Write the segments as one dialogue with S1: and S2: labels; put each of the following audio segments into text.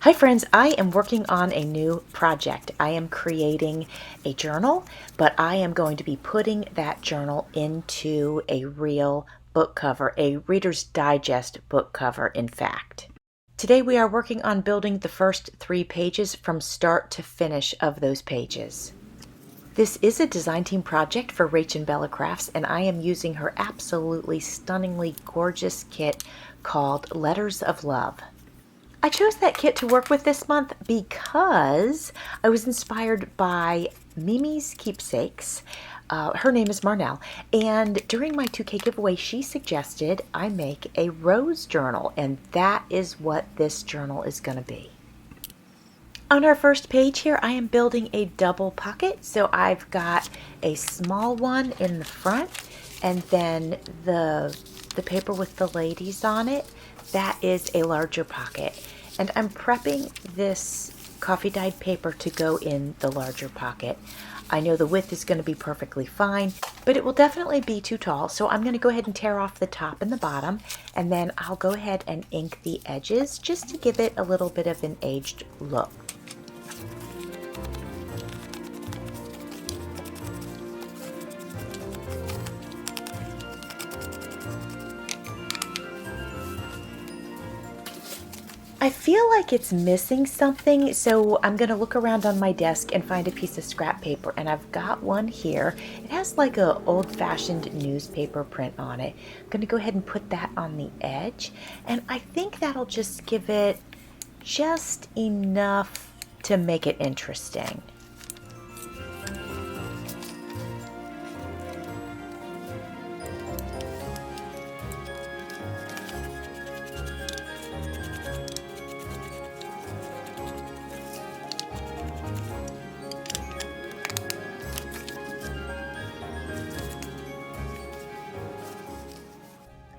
S1: Hi friends, I am working on a new project. I am creating a journal, but I am going to be putting that journal into a real book cover, a Reader's Digest book cover, in fact. Today we are working on building the first 3 pages from start to finish of those pages. This is a design team project for Rach and Bella Crafts, and I am using her absolutely stunningly gorgeous kit called Letters of Love. I chose that kit to work with this month because I was inspired by Mimi's Keepsakes. Her name is Marnell, and during my 2K giveaway, she suggested I make a rose journal, and that is what this journal is going to be. On our first page here, I am building a double pocket, so I've got a small one in the front, and then the paper with the ladies on it, that is a larger pocket. And I'm prepping this coffee dyed paper to go in the larger pocket. I know the width is going to be perfectly fine, but it will definitely be too tall, so I'm going to go ahead and tear off the top and the bottom, and then I'll go ahead and ink the edges just to give it a little bit of an aged look. I feel like it's missing something, so I'm going to look around on my desk and find a piece of scrap paper, and I've got one here. It has like a old-fashioned newspaper print on it. I'm going to go ahead and put that on the edge, and I think that'll just give it just enough to make it interesting.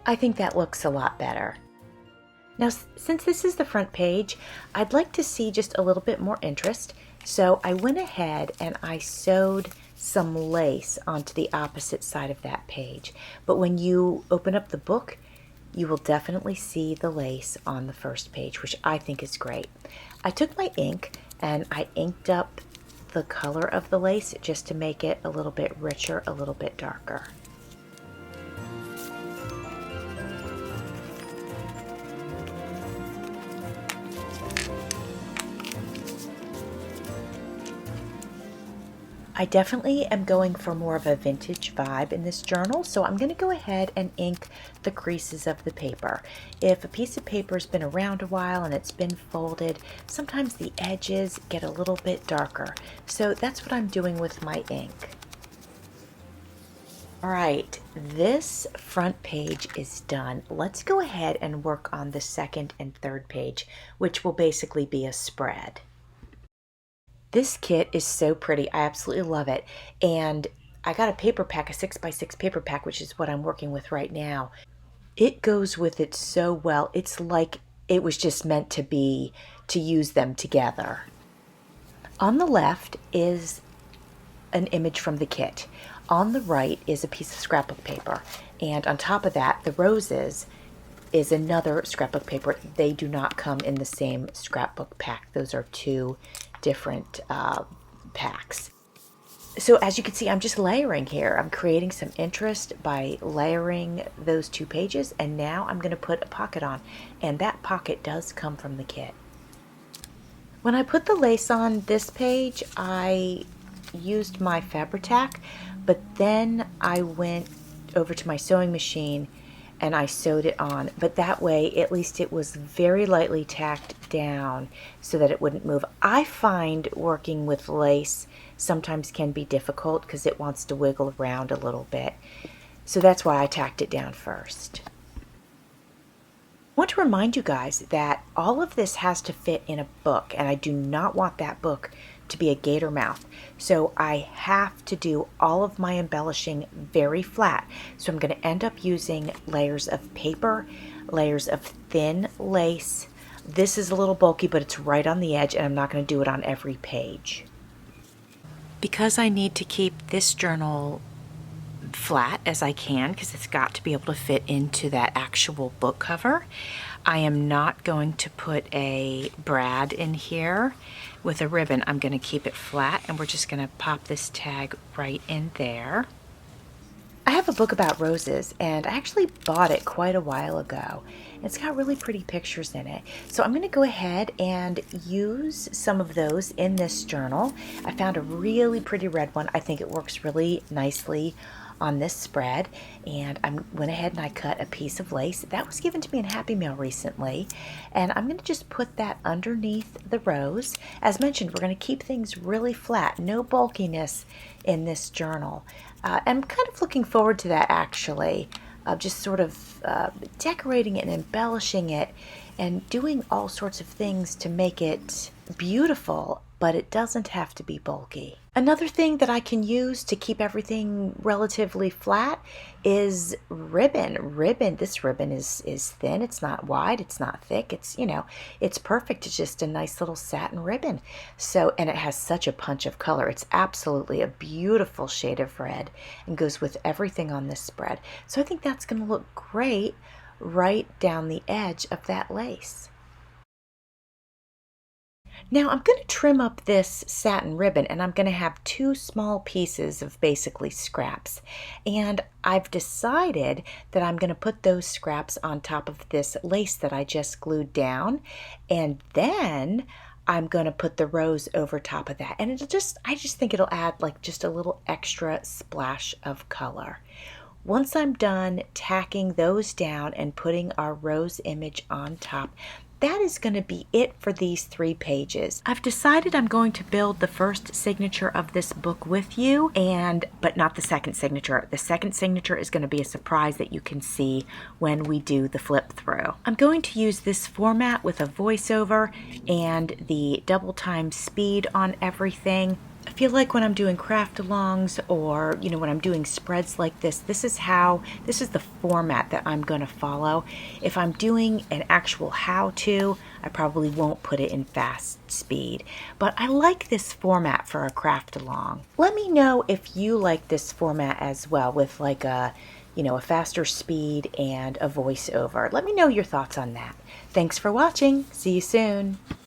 S1: I think that looks a lot better. Now, since this is the front page, I'd like to see just a little bit more interest, so I went ahead and I sewed some lace onto the opposite side of that page. But when you open up the book, you will definitely see the lace on the first page, which I think is great. I took my ink and I inked up the color of the lace just to make it a little bit richer, a little bit darker. I definitely am going for more of a vintage vibe in this journal, so I'm going to go ahead and ink the creases of the paper. If a piece of paper has been around a while and it's been folded, sometimes the edges get a little bit darker. So that's what I'm doing with my ink. All right, this front page is done. Let's go ahead and work on the second and third page, which will basically be a spread. This kit is so pretty. I absolutely love it. And I got a paper pack, a 6x6 paper pack, which is what I'm working with right now. It goes with it so well. It's like it was just meant to be, to use them together. On the left is an image from the kit. On the right is a piece of scrapbook paper. And on top of that, the roses is another scrapbook paper. They do not come in the same scrapbook pack. Those are two different packs. So as you can see, I'm just layering here. I'm creating some interest by layering those 2 pages, and now I'm going to put a pocket on, and that pocket does come from the kit. When I put the lace on this page, I used my Fabri-Tac, but then I went over to my sewing machine and I sewed it on, but that way at least it was very lightly tacked down so that it wouldn't move. I find working with lace sometimes can be difficult because it wants to wiggle around a little bit, so that's why I tacked it down first. I want to remind you guys that all of this has to fit in a book, and I do not want that book to be a gator mouth. So I have to do all of my embellishing very flat. So I'm going to end up using layers of paper, layers of thin lace. This is a little bulky, but it's right on the edge, and I'm not going to do it on every page. Because I need to keep this journal flat as I can, because it's got to be able to fit into that actual book cover, I am not going to put a brad in here with a ribbon. I'm going to keep it flat, and we're just going to pop this tag right in there. I have a book about roses, and I actually bought it quite a while ago. It's got really pretty pictures in it. So I'm going to go ahead and use some of those in this journal. I found a really pretty red one. I think it works really nicely on this spread, and I went ahead and I cut a piece of lace that was given to me in Happy Mail recently, and I'm going to just put that underneath the rose. As mentioned, we're going to keep things really flat, no bulkiness in this journal. I'm kind of looking forward to that, actually, just sort of decorating it and embellishing it and doing all sorts of things to make it beautiful, but it doesn't have to be bulky. Another thing that I can use to keep everything relatively flat is ribbon. This ribbon is thin, it's not wide, it's not thick, it's, you know, it's perfect. It's just a nice little satin ribbon. So, and it has such a punch of color. It's absolutely a beautiful shade of red and goes with everything on this spread. So I think that's going to look great right down the edge of that lace. Now I'm going to trim up this satin ribbon, and I'm going to have two small pieces of basically scraps. And I've decided that I'm going to put those scraps on top of this lace that I just glued down, and then I'm going to put the rose over top of that. And I just think it'll add like just a little extra splash of color. Once I'm done tacking those down and putting our rose image on top, that is going to be it for these 3 pages. I've decided I'm going to build the first signature of this book with you, but not the second signature. The second signature is going to be a surprise that you can see when we do the flip through. I'm going to use this format with a voiceover and the double time speed on everything. I feel like when I'm doing craft alongs, or when I'm doing spreads like this is the format that I'm going to follow. If I'm doing an actual how-to, I probably won't put it in fast speed, but I like this format for a craft along. Let me know if you like this format as well, with like a faster speed and a voiceover. Let me know your thoughts on that. Thanks for watching. See you soon.